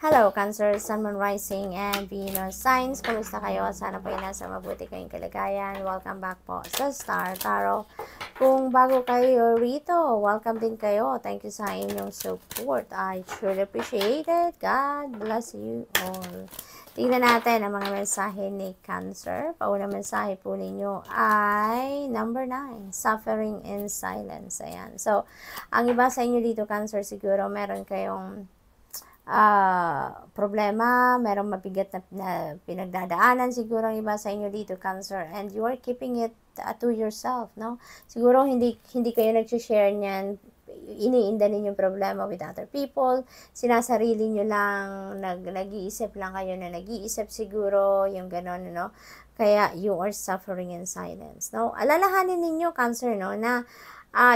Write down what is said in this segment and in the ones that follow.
Hello, Cancer, Sun, Moon, Rising, and Venus Signs. Kumusta kayo? Sana po ay nasa mabuti kayong kalagayan. Welcome back po sa Star Tarot. Kung bago kayo rito, welcome din kayo. Thank you sa inyong support. I truly appreciate it. God bless you all. Tingnan natin ang mga mensahe ni Cancer. Paunang mensahe po ninyo ay number 9, Suffering in Silence. Ayan. So, ang iba sa inyo dito, Cancer, siguro meron kayong problema, merong mabigat na pinagdadaanan siguro ang iba sa inyo dito, Cancer, and you are keeping it to yourself, no? Siguro hindi kayo nag-share niyan, iniinda ninyong problema with other people, sinasarili nyo lang, nag-iisip lang kayo na nag-iisip siguro, yung gano'n, no? Kaya you are suffering in silence, no? Alalahanin ninyo, Cancer, no, na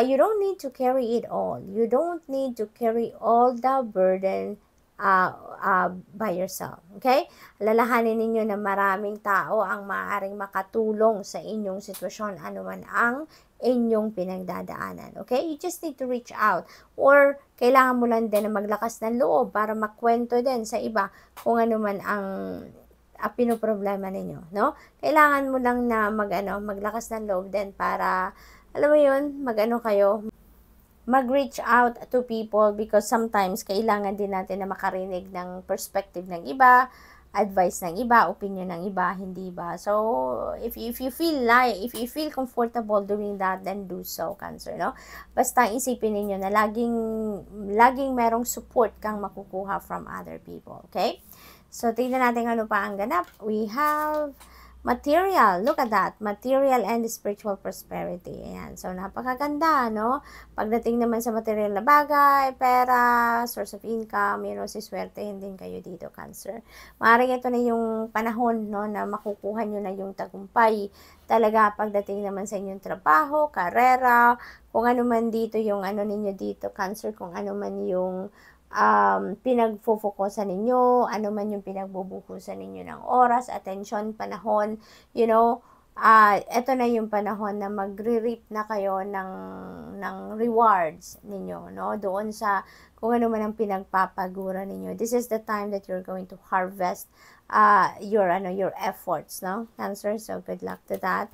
you don't need to carry it all. You don't need to carry all the burden by yourself. Okay? Lalahanin ninyo na maraming tao ang maaaring makatulong sa inyong sitwasyon, anuman ang inyong pinagdadaanan. Okay? You just need to reach out. Or, kailangan mo lang din na maglakas ng loob para makwento din sa iba kung anuman ang pinoproblema ninyo. No? Kailangan mo lang na maglakas ng loob din para, alam mo yun, kayo, mag-reach out to people because sometimes kailangan din natin na makarinig ng perspective ng iba, advice ng iba, opinion ng iba, hindi ba? So, if you feel comfortable doing that, then do so, Cancer, no? Basta isipin niyo na laging merong support kang makukuha from other people, okay? So, tingnan natin ano pa ang ganap. We have material, look at that, material and spiritual prosperity. Ayan. So, napakaganda, no? Pagdating naman sa material na bagay, pera, source of income, siswertehin din kayo dito, Cancer. Maaaring ito na yung panahon, no, na makukuha nyo na yung tagumpay. Talaga, pagdating naman sa inyong trabaho, karera, kung ano man dito yung ninyo dito, Cancer, kung ano man yung pinagfofokusan ninyo, ano man yung pinagbubuhusan ninyo ng oras, attention, panahon, eto na yung panahon na magre-reap na kayo ng rewards ninyo, no? Doon sa kung ano man ang pinagpapagura ninyo. This is the time that you're going to harvest your efforts, no? Cancer, so good luck to that.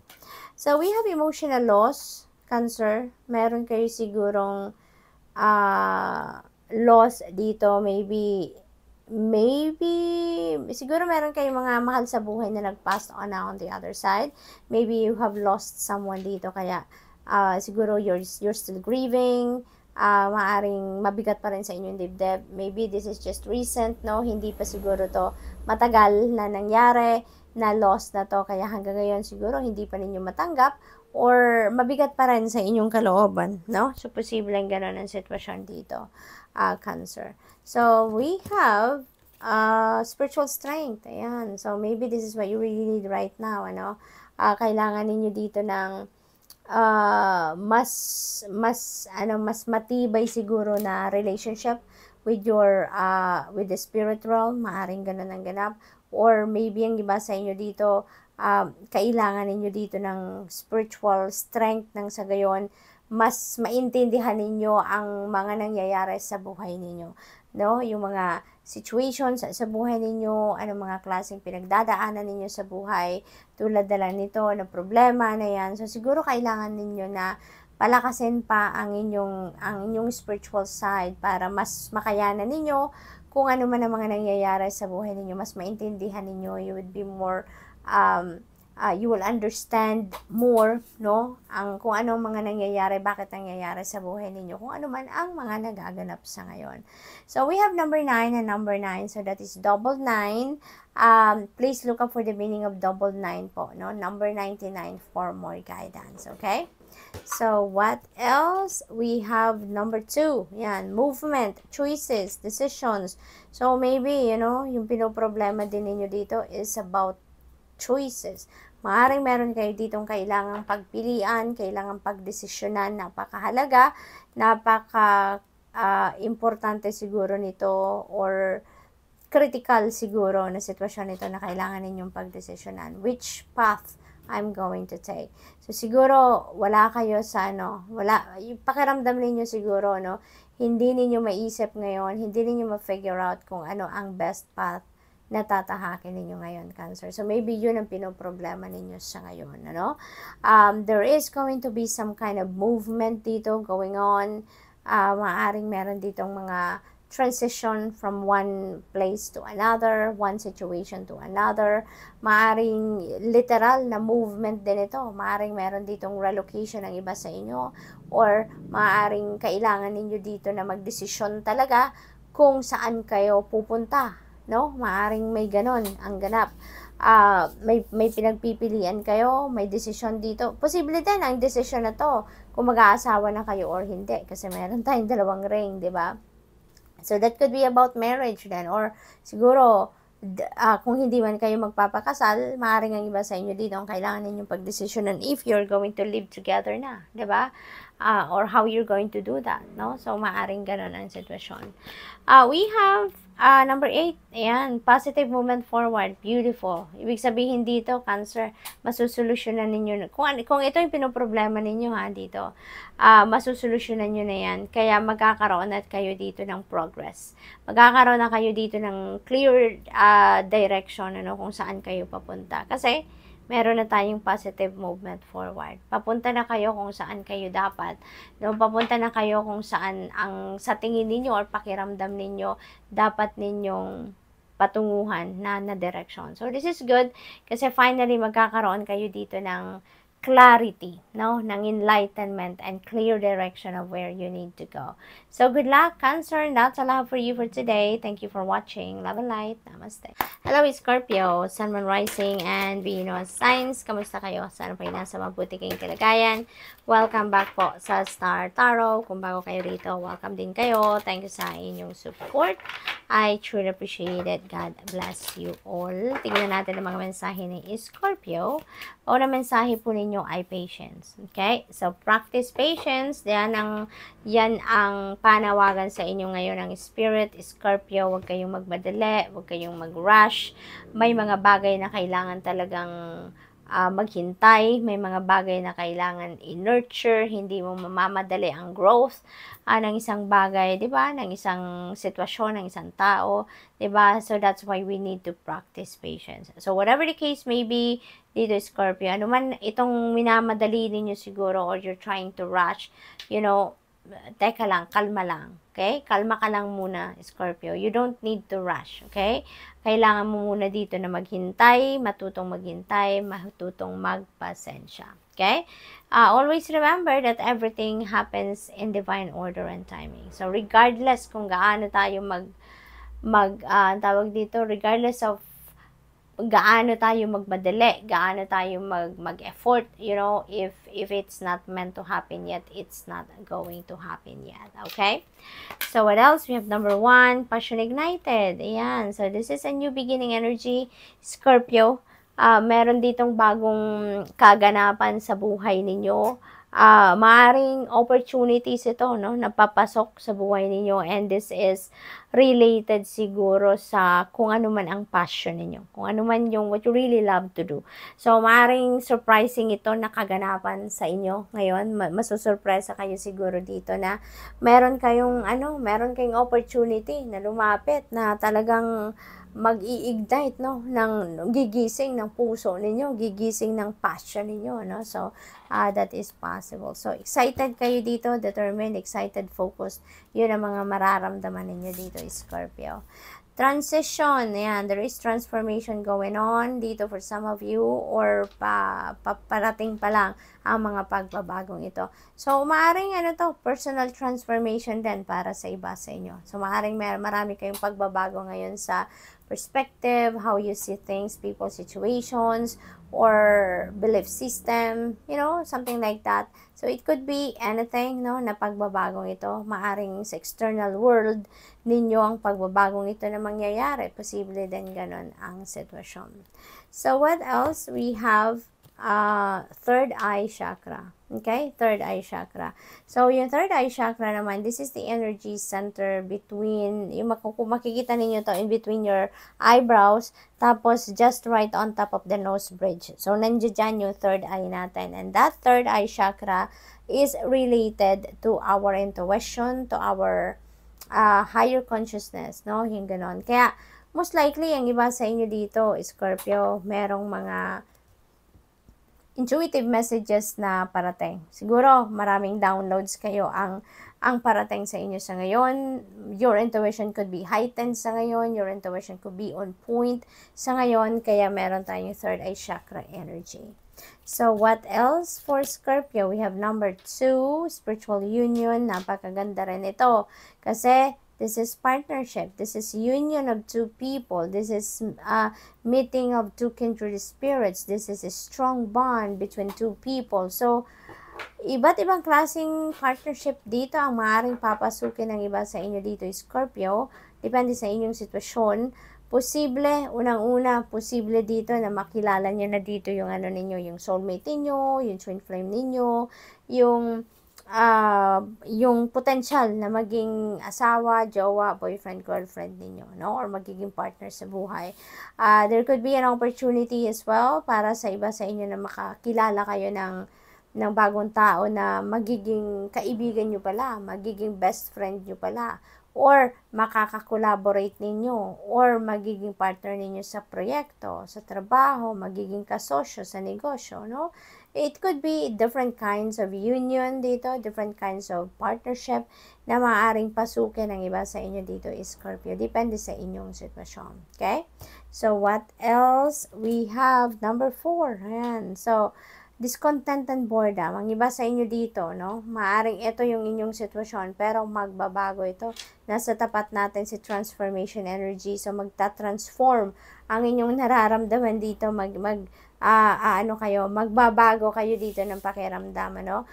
So, we have emotional loss, Cancer. Meron kayo sigurong loss dito, maybe siguro meron kayong mga mahal sa buhay na nag-pass on the other side. Maybe you have lost someone dito, kaya siguro you're still grieving. Maaring mabigat pa rin sa inyong dibdib. Maybe this is just recent, no? Hindi pa siguro to matagal na nangyari, na loss na to, kaya hanggang ngayon siguro hindi pa ninyo matanggap or mabigat pa rin sa inyong kalooban, no? So, posibleng gano'n ang sitwasyon dito, Cancer. So, we have spiritual strength. Ayan. So, maybe this is what you really need right now, kailangan ninyo dito ng mas matibay siguro na relationship with with the spirit realm. Maaring ganun ang ganap. Or maybe ang iba sa inyo dito, kailangan ninyo dito ng spiritual strength nang sa gayon mas maintindihan ninyo ang mga nangyayari sa buhay ninyo, no? Yung mga situations sa buhay ninyo, anong mga klaseng pinagdadaanan ninyo sa buhay, tulad na lang nito na problema na yan. So, siguro kailangan ninyo na palakasin pa ang inyong spiritual side para mas makayanan ninyo kung ano man ang mga nangyayari sa buhay ninyo, mas maintindihan ninyo, you would be more you will understand more, no? Kung ano mga nangyayari, bakit nangyayari sa buhay ninyo, kung ano man ang mga nagaganap sa ngayon. So, we have number 9 and number 9. So, that is double 9. Please look up for the meaning of double 9 po, no? Number 99 for more guidance, okay? So, what else? We have number 2. Yan, movement, choices, decisions. So, maybe, yung pinoproblema din ninyo dito is about choices. Maaring meron kayo ditong kailangang pagpilian, kailangang pagdesisyonan, napakahalaga, importante siguro nito or critical siguro na sitwasyon nito na kailangan ninyong pagdesisyonan. Which path I'm going to take? So siguro wala kayo sa yung pakiramdam ninyo siguro, no? hindi ninyo maisip ngayon, hindi ninyo ma-figure out kung ano ang best path na tatahakin ninyo ngayon, Cancer. So, maybe yun ang pinoproblema ninyo sa ngayon, ano? There is going to be some kind of movement dito going on. Maaaring meron ditong mga transition from one place to another, one situation to another. Maaring literal na movement din ito. Maaring meron ditong relocation ng iba sa inyo, or maaring kailangan ninyo dito na magdesisyon talaga kung saan kayo pupunta, no? Maaring may ganon ang ganap. May pinagpipilian kayo, may desisyon dito. Posible din ang desisyon na to kung mag-aasawa na kayo or hindi, kasi meron tayong dalawang ring, di ba? So, that could be about marriage then. Or, siguro, kung hindi man kayo magpapakasal, maaaring ang iba sa inyo dito ang kailangan ninyong pagdesisyonan if you're going to live together na. Diba? Or how you're going to do that. No? So, maaaring ganun ang sitwasyon. We have number 8. Ayan, positive movement forward. Beautiful. Ibig sabihin dito, Cancer, masusolusyonan ninyo. Kung ito yung pinoproblema ninyo dito, masusolusyonan nyo na yan. Kaya magkakaroon at kayo dito ng progress. Magkakaroon na kayo dito ng clear direction, ano, kung saan kayo papunta. Kasi, meron na tayong positive movement forward. Papunta na kayo kung saan kayo dapat. No, papunta na kayo kung saan ang sa tingin ninyo or pakiramdam ninyo dapat ninyong patunguhan na direction. So, this is good kasi finally magkakaroon kayo dito ng clarity, no? Ng enlightenment and clear direction of where you need to go. So, good luck, Cancer. That's all I have for you for today. Thank you for watching. Love and light. Namaste. Hello, Scorpio, Sun, Moon, Rising, and Venus signs. Kamusta kayo? Sana po nasa mabuti kayong kalagayan. Welcome back po sa Star Tarot. Kung bago kayo rito, welcome din kayo. Thank you sa inyong support. I truly appreciate it. God bless you all. Tignan natin ang mga mensahe ni Scorpio. O na mensahe po ninyo ay patience. Okay? So, practice patience. Yan ang panawagan sa inyo ngayon ng Spirit. Scorpio, huwag kayong magmadali, huwag kayong mag-rush. May mga bagay na kailangan talagang maghintay, may mga bagay na kailangan i-nurture, hindi mo mamamadali ang growth ng isang bagay, di ba? Ng isang sitwasyon, ng isang tao, di ba? So, that's why we need to practice patience. So, whatever the case may be, dito Scorpio, ano man itong minamadali ninyo siguro or you're trying to rush, you know, teka lang, kalma lang. Okay? Kalma ka lang muna, Scorpio. You don't need to rush. Okay? Kailangan mo muna dito na maghintay, matutong maghintay, matutong magpasensya. Okay? Always remember that everything happens in divine order and timing. So, regardless kung gaano tayo tawag dito, regardless of gaano tayo magmadali, gaano tayo mag-effort, you know, if it's not meant to happen yet, it's not going to happen yet, okay? So, what else? We have number 1, passion ignited. Ayan, so this is a new beginning energy, Scorpio. Meron ditong bagong kaganapan sa buhay ninyo. Maaring opportunities ito, no, napapasok sa buhay ninyo, and this is related siguro sa kung ano man ang passion ninyo, kung ano man yung what you really love to do. So, maaring surprising ito na kaganapan sa inyo ngayon. Masusurpresa kayo siguro dito na meron kayong opportunity na lumapit na talagang mag-i-ignite, no, ng gigising ng puso ninyo, gigising ng passion ninyo, no? So, that is possible. So, excited kayo dito, determined, excited, focused. Yun ang mga mararamdaman ninyo dito, Scorpio. Transition, yan, there is transformation going on dito for some of you, or parating pa lang ang mga pagbabagong ito. So, maaring personal transformation din para sa iba sa inyo. So, maaring marami kayong pagbabago ngayon sa perspective, how you see things, people, situations, or belief system, you know, something like that. So, it could be anything, no, na pagbabagong ito. Maaring sa external world ninyo ang pagbabagong ito na mangyayari. Posible din ganon ang sitwasyon. So, what else? We have third eye chakra. Okay? Third eye chakra. So, yung third eye chakra naman, this is the energy center between, yung makikita ninyo to, in between your eyebrows, tapos just right on top of the nose bridge. So, nandiyan dyan yung third eye natin. And that third eye chakra is related to our intuition, to our higher consciousness, no? Yung ganon. Kaya, most likely, ang iba sa inyo dito, Scorpio, merong mga intuitive messages na parating. Siguro, maraming downloads kayo ang parating sa inyo sa ngayon. Your intuition could be heightened sa ngayon. Your intuition could be on point sa ngayon. Kaya meron tayong third eye chakra energy. So, what else for Scorpio? We have number 2, spiritual union. Napakaganda rin ito. Kasi, this is partnership. This is union of two people. This is meeting of two kindred spirits. This is a strong bond between two people. So, iba't ibang klaseng partnership dito ang maaaring papasukin ng iba sa inyo dito, Scorpio. Depende sa inyong sitwasyon. Posible, unang-una, posible dito na makilala nyo na dito yung ano ninyo, yung soulmate ninyo, yung twin flame ninyo, yung potential na maging asawa, jowa, boyfriend, girlfriend ninyo, no? Or magiging partner sa buhay. There could be an opportunity as well para sa iba sa inyo na makakilala kayo ng bagong tao na magiging kaibigan nyo pala, magiging best friend nyo pala, or makaka-collaborate ninyo, or magiging partner ninyo sa proyekto, sa trabaho, magiging kasosyo sa negosyo, no? It could be different kinds of union dito, different kinds of partnership na maaaring pasukin ng iba sa inyo dito, Scorpio. Depende sa inyong sitwasyon. Okay? So, what else? We have number 4. Ayan. So, discontent and boredom. Ang iba sa inyo dito, no? Maaring ito yung inyong sitwasyon, pero magbabago ito. Nasa tapat natin si transformation energy. So, magta-transform ang inyong nararamdaman dito. Magbabago kayo dito ng pakiramdam, no?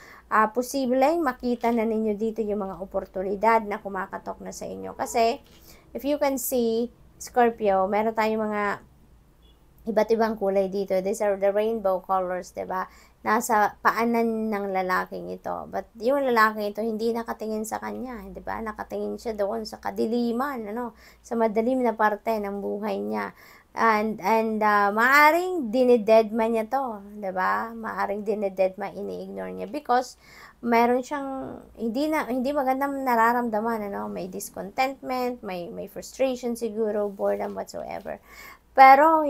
Posibleng makita na ninyo dito yung mga oportunidad na kumakatok na sa inyo. Kasi, if you can see, Scorpio, meron tayong mga iba't ibang kulay dito. These are the rainbow colors, diba? Nasa paanan ng lalaking ito. But yung lalaking ito, hindi nakatingin sa kanya, diba? Nakatingin siya doon sa kadiliman, sa madilim na parte ng buhay niya. And maaring dinidedma niya to, diba? Maaring dinidedma, ini-ignore niya because meron siyang hindi magandang nararamdaman, may discontentment, may frustration siguro, boredom whatsoever. Pero,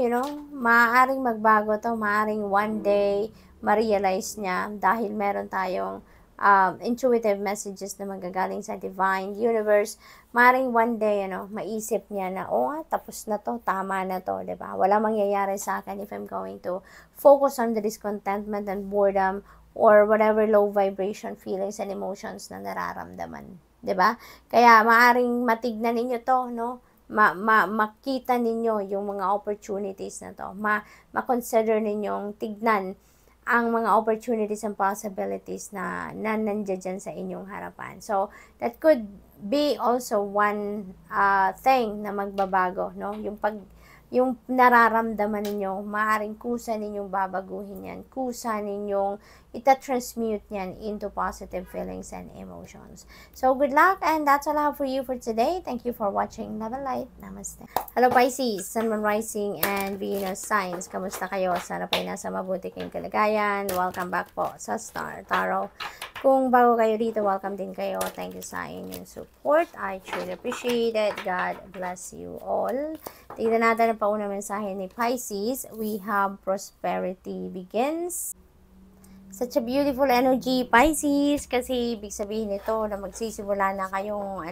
maaaring magbago to, maaaring one day ma-realize niya dahil meron tayong intuitive messages na magagaling sa divine universe. Maaaring one day, maisip niya na, tapos na to, tama na to, diba? Wala mangyayari sa akin if I'm going to focus on the discontentment and boredom or whatever low vibration feelings and emotions na nararamdaman, diba? Kaya maaaring matignan ninyo to, makita ninyo yung mga opportunities na to. Ma-consider ninyong tignan ang mga opportunities and possibilities na nandiyan dyan sa inyong harapan. So, that could be also one thing na magbabago, no? Yung nararamdaman ninyo, maaaring kusa ninyong babaguhin yan. Kusa ninyong ita-transmute yan into positive feelings and emotions. So, good luck, and that's all I have for you for today. Thank you for watching. Love and light. Namaste. Hello, Pisces, Sun, Moon, Rising, and Venus signs. Kamusta kayo? Sana pa'y nasa mabuti kayong kalagayan. Welcome back po sa Star Tarot. Kung bago kayo dito, welcome din kayo. Thank you sa inyong support. I truly appreciate it. God bless you all. Tignan natin ang paunang mensahe ni Pisces. We have prosperity begins. Such a beautiful energy, Pisces. Kasi ibig sabihin nito na magsisimula na kayong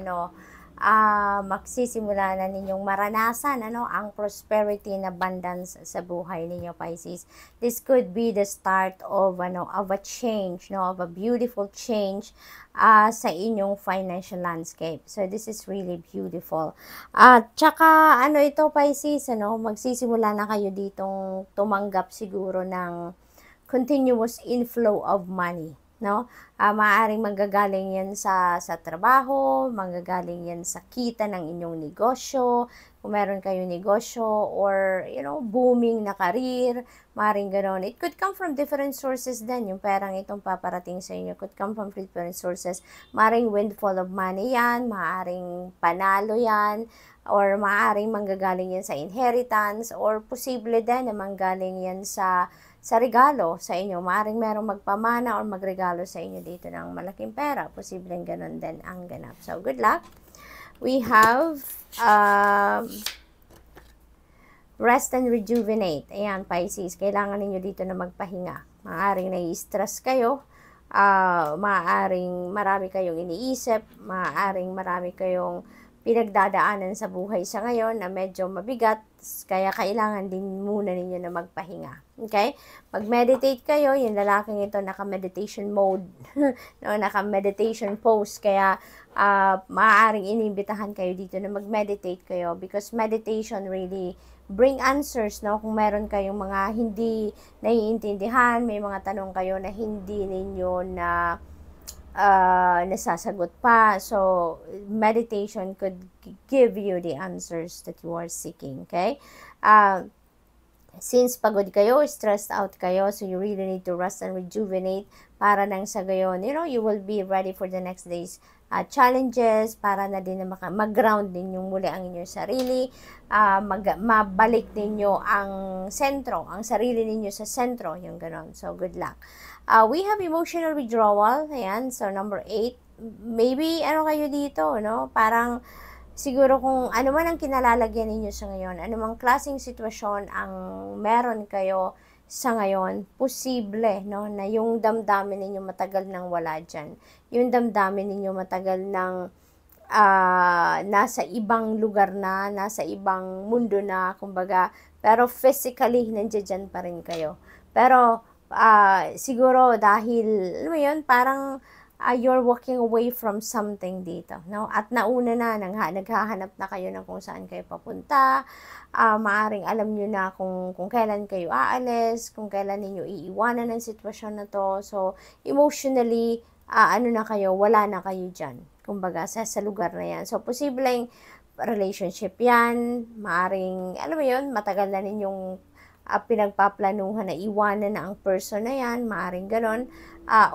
magsisimula na ninyong maranasan ang prosperity and abundance sa buhay ninyo, Pisces. This could be the start of a change, of a beautiful change sa inyong financial landscape. So this is really beautiful. At tsaka ito, Pisces, magsisimula na kayo ditong tumanggap siguro ng continuous inflow of money. Maaaring manggagaling yan sa trabaho, manggagaling yan sa kita ng inyong negosyo, kung meron kayong negosyo or, booming na career, maaaring ganon. It could come from different sources din. Yung perang itong paparating sa inyo could come from different sources. Maaaring windfall of money yan, maaaring panalo yan, or maaaring manggagaling yan sa inheritance, or posible din na manggaling yan sa regalo sa inyo. Maaaring merong magpamana or magregalo sa inyo dito ng malaking pera. Posibleng ganun din ang ganap. So, good luck. We have rest and rejuvenate. Ayan, Pisces. Kailangan ninyo dito na magpahinga. Maaaring nai-stress kayo. Maaaring marami kayong iniisip. Maaaring marami kayong pinagdadaanan sa buhay sa ngayon na medyo mabigat, kaya kailangan din muna ninyo na magpahinga. Okay? Mag-meditate kayo, yung lalaking ito naka-meditation mode, no, naka-meditation pose, kaya maaaring inibitahan kayo dito na mag-meditate kayo because meditation really bring answers, no? Kung meron kayong mga hindi naiintindihan, may mga tanong kayo na hindi ninyo na nasasagot pa. So, meditation could give you the answers that you are seeking, okay? Since pagod kayo, stressed out kayo, so you really need to rest and rejuvenate para nang sa gayon, you will be ready for the next day's challenges, para na din na mag-ground ninyo muli ang inyong sarili, mabalik ninyo ang sentro, ang sarili ninyo sa sentro, yung ganon. So, good luck. We have emotional withdrawal, ayan, so number 8, maybe, kayo dito, no, parang, siguro kung ano man ang kinalalagyan ninyo sa ngayon, anumang klaseng sitwasyon ang meron kayo sa ngayon, posible, no, na yung damdamin ninyo matagal nang wala dyan. Yung damdamin ninyo matagal nang nasa ibang lugar na, nasa ibang mundo na, kumbaga, pero physically, nandiyan pa rin kayo. Pero, siguro dahil, alam mo yun, parang, you're walking away from something dito, no? At nauna na, naghahanap na kayo ng kung saan kayo papunta, maaring alam nyo na kung kailan kayo aalis, kung kailan ninyo iiwanan ng sitwasyon na to. So, emotionally, na kayo, wala na kayo dyan. Kumbaga, sa lugar na yan. So, posibleng relationship yan, maaring, alam mo yun, matagal na ninyong pinagpaplanuhan na iwanan na ang person na yan, maaring ganon,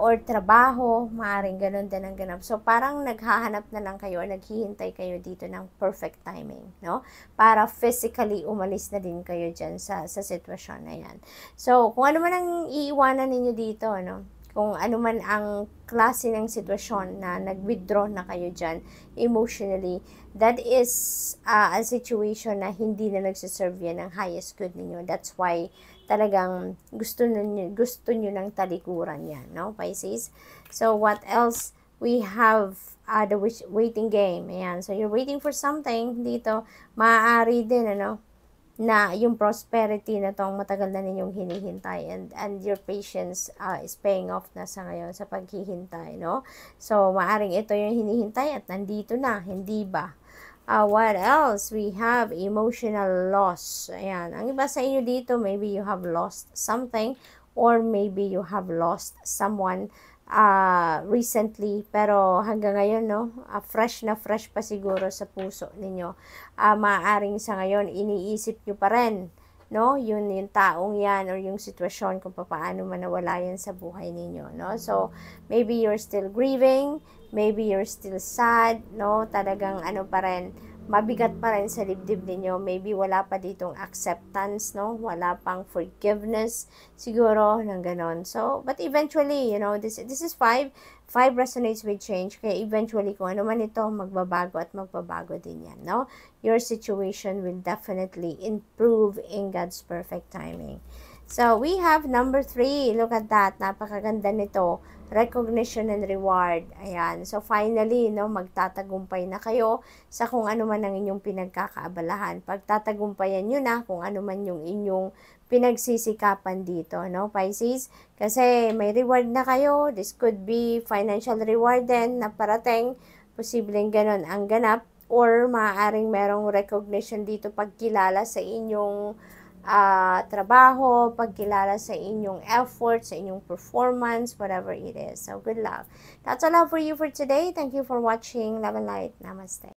or trabaho, maaring ganon din ang ganap. So, parang naghahanap na lang kayo, naghihintay kayo dito ng perfect timing, no? Para physically umalis na din kayo dyan sa sitwasyon na yan. So, kung ano man ang iiwanan ninyo dito, no? Kung ano man ang klase ng sitwasyon na nag-withdraw na kayo dyan emotionally, that is a situation na hindi na nagsiserve yan ng highest good ninyo. That's why talagang gusto nyo ng talikuran yan, no, Pisces? So, what else? We have the waiting game. Ayan. So, you're waiting for something dito. Maaari din, na yung prosperity na tong matagal na ninyong hinihintay, and your patience is paying off na sa ngayon sa paghihintay, no? So, maaring ito yung hinihintay at nandito na, hindi ba? What else? We have emotional loss. Ayan. Ang iba sa inyo dito, maybe you have lost something, or maybe you have lost someone recently, pero hanggang ngayon, no, fresh na fresh pa siguro sa puso ninyo. Maaaring sa ngayon, iniisip nyo pa rin, no, yung taong yan, or yung sitwasyon kung paano man nawala yan sa buhay ninyo, no. So, maybe you're still grieving, maybe you're still sad, no, talagang pa rin, mabigat pa rin sa dibdib ninyo. Maybe wala pa ditong acceptance, no? Wala pang forgiveness, siguro, ng ganon. So, but eventually, this is 5. 5 resonates with change. Kaya eventually, kung ano man ito, magbabago at magbabago din yan, no? Your situation will definitely improve in God's perfect timing. So, we have number 3. Look at that. Napakaganda nito. Recognition and reward. Ayan. So, finally, magtatagumpay na kayo sa kung ano man ang inyong pinagkakaabalahan. Pagtatagumpayan nyo na kung ano man yung inyong pinagsisikapan dito, no, Pisces? Kasi may reward na kayo. This could be financial reward din na parating. Posibleng ganon ang ganap. Or maaaring merong recognition dito pagkilala sa inyong trabaho, pagkilala sa inyong effort, sa inyong performance, whatever it is. So, good luck. That's all for you for today. Thank you for watching. Love and light. Namaste.